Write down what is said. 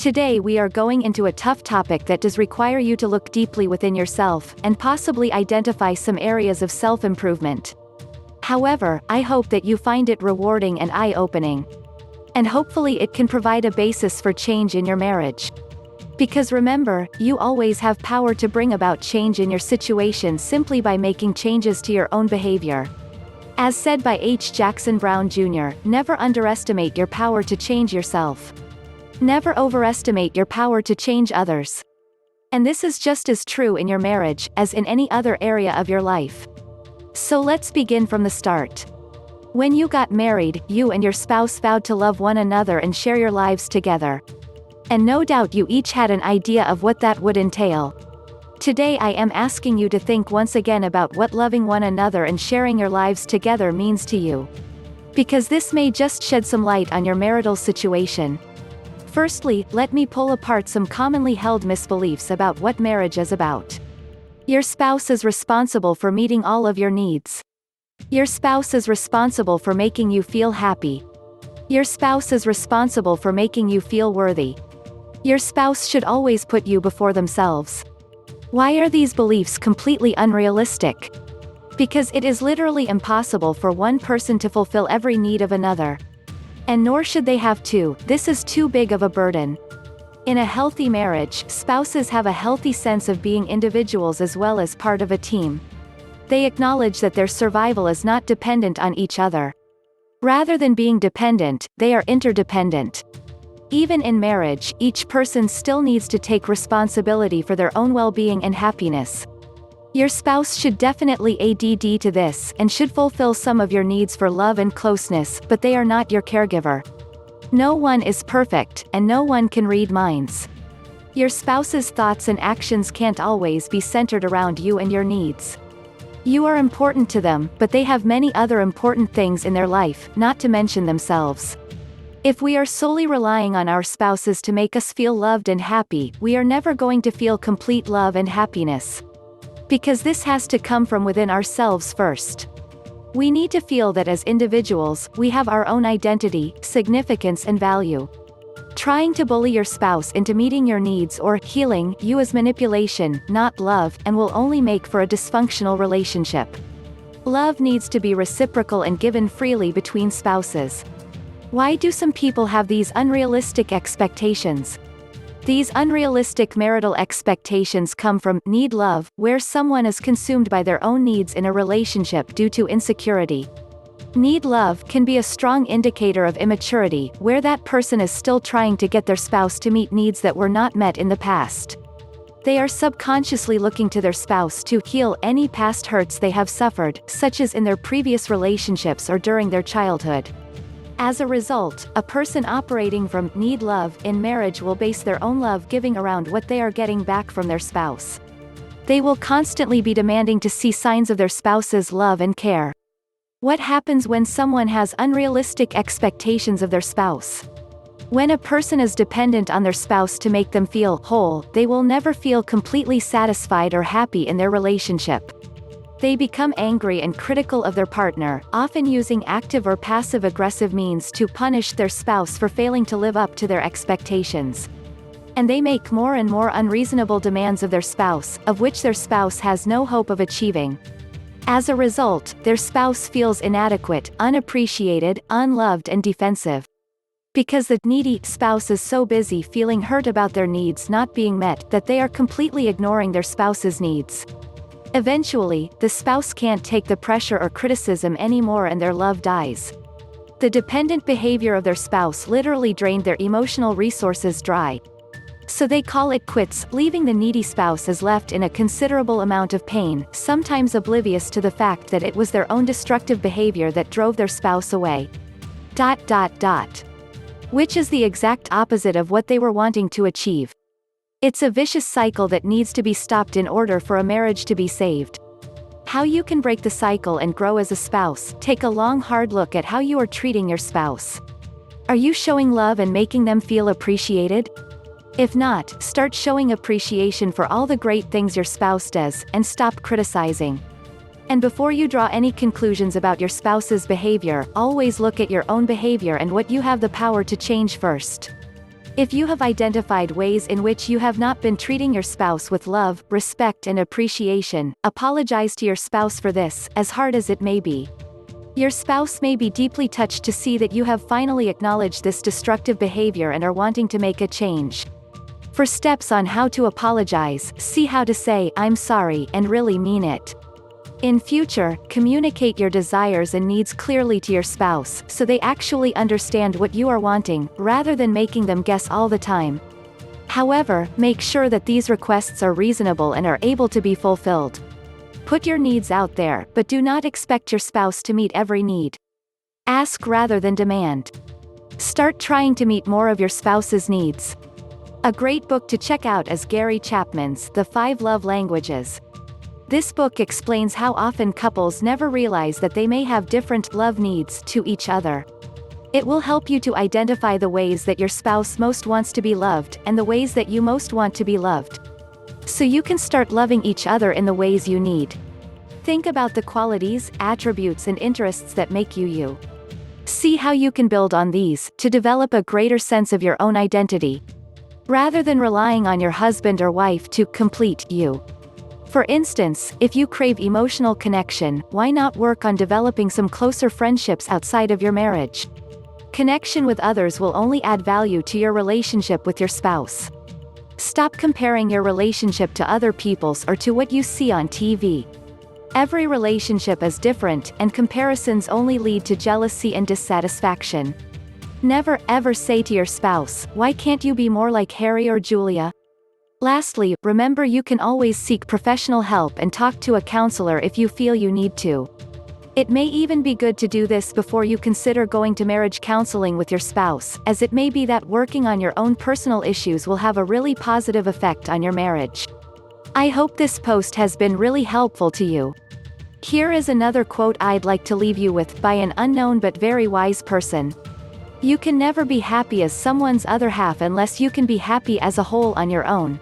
Today we are going into a tough topic that does require you to look deeply within yourself, and possibly identify some areas of self-improvement. However, I hope that you find it rewarding and eye-opening. And hopefully it can provide a basis for change in your marriage. Because remember, you always have power to bring about change in your situation simply by making changes to your own behavior. As said by H. Jackson Brown Jr., never underestimate your power to change yourself. Never overestimate your power to change others. And this is just as true in your marriage, as in any other area of your life. So let's begin from the start. When you got married, you and your spouse vowed to love one another and share your lives together. And no doubt you each had an idea of what that would entail. Today I am asking you to think once again about what loving one another and sharing your lives together means to you. Because this may just shed some light on your marital situation. Firstly, let me pull apart some commonly held misbeliefs about what marriage is about. Your spouse is responsible for meeting all of your needs. Your spouse is responsible for making you feel happy. Your spouse is responsible for making you feel worthy. Your spouse should always put you before themselves. Why are these beliefs completely unrealistic? Because it is literally impossible for one person to fulfill every need of another. And nor should they have to. This is too big of a burden. In a healthy marriage, spouses have a healthy sense of being individuals as well as part of a team. They acknowledge that their survival is not dependent on each other. Rather than being dependent, they are interdependent. Even in marriage, each person still needs to take responsibility for their own well-being and happiness. Your spouse should definitely add to this, and should fulfill some of your needs for love and closeness, but they are not your caregiver. No one is perfect, and no one can read minds. Your spouse's thoughts and actions can't always be centered around you and your needs. You are important to them, but they have many other important things in their life, not to mention themselves. If we are solely relying on our spouses to make us feel loved and happy, we are never going to feel complete love and happiness. Because this has to come from within ourselves first. We need to feel that as individuals, we have our own identity, significance and value. Trying to bully your spouse into meeting your needs or healing you is manipulation, not love, and will only make for a dysfunctional relationship. Love needs to be reciprocal and given freely between spouses. Why do some people have these unrealistic expectations? These unrealistic marital expectations come from need love, where someone is consumed by their own needs in a relationship due to insecurity. Need love can be a strong indicator of immaturity, where that person is still trying to get their spouse to meet needs that were not met in the past. They are subconsciously looking to their spouse to heal any past hurts they have suffered, such as in their previous relationships or during their childhood. As a result, a person operating from need love in marriage will base their own love giving around what they are getting back from their spouse. They will constantly be demanding to see signs of their spouse's love and care. What happens when someone has unrealistic expectations of their spouse? When a person is dependent on their spouse to make them feel whole, they will never feel completely satisfied or happy in their relationship. They become angry and critical of their partner, often using active or passive-aggressive means to punish their spouse for failing to live up to their expectations. And they make more and more unreasonable demands of their spouse, of which their spouse has no hope of achieving. As a result, their spouse feels inadequate, unappreciated, unloved and defensive. Because the needy spouse is so busy feeling hurt about their needs not being met that they are completely ignoring their spouse's needs. Eventually, the spouse can't take the pressure or criticism anymore and their love dies. The dependent behavior of their spouse literally drained their emotional resources dry. So they call it quits, leaving the needy spouse as left in a considerable amount of pain, sometimes oblivious to the fact that it was their own destructive behavior that drove their spouse away. Which is the exact opposite of what they were wanting to achieve. It's a vicious cycle that needs to be stopped in order for a marriage to be saved. How you can break the cycle and grow as a spouse: take a long hard look at how you are treating your spouse. Are you showing love and making them feel appreciated? If not, start showing appreciation for all the great things your spouse does, and stop criticizing. And before you draw any conclusions about your spouse's behavior, always look at your own behavior and what you have the power to change first. If you have identified ways in which you have not been treating your spouse with love, respect and appreciation, apologize to your spouse for this, as hard as it may be. Your spouse may be deeply touched to see that you have finally acknowledged this destructive behavior and are wanting to make a change. For steps on how to apologize, see how to say "I'm sorry" and really mean it. In future, communicate your desires and needs clearly to your spouse, so they actually understand what you are wanting, rather than making them guess all the time. However, make sure that these requests are reasonable and are able to be fulfilled. Put your needs out there, but do not expect your spouse to meet every need. Ask rather than demand. Start trying to meet more of your spouse's needs. A great book to check out is Gary Chapman's The 5 Love Languages. This book explains how often couples never realize that they may have different love needs to each other. It will help you to identify the ways that your spouse most wants to be loved, and the ways that you most want to be loved. So you can start loving each other in the ways you need. Think about the qualities, attributes and interests that make you you. See how you can build on these, to develop a greater sense of your own identity, rather than relying on your husband or wife to complete you. For instance, if you crave emotional connection, why not work on developing some closer friendships outside of your marriage? Connection with others will only add value to your relationship with your spouse. Stop comparing your relationship to other people's or to what you see on TV. Every relationship is different, and comparisons only lead to jealousy and dissatisfaction. Never ever say to your spouse, "Why can't you be more like Harry or Julia?" Lastly, remember you can always seek professional help and talk to a counselor if you feel you need to. It may even be good to do this before you consider going to marriage counseling with your spouse, as it may be that working on your own personal issues will have a really positive effect on your marriage. I hope this post has been really helpful to you. Here is another quote I'd like to leave you with, by an unknown but very wise person. You can never be happy as someone's other half unless you can be happy as a whole on your own.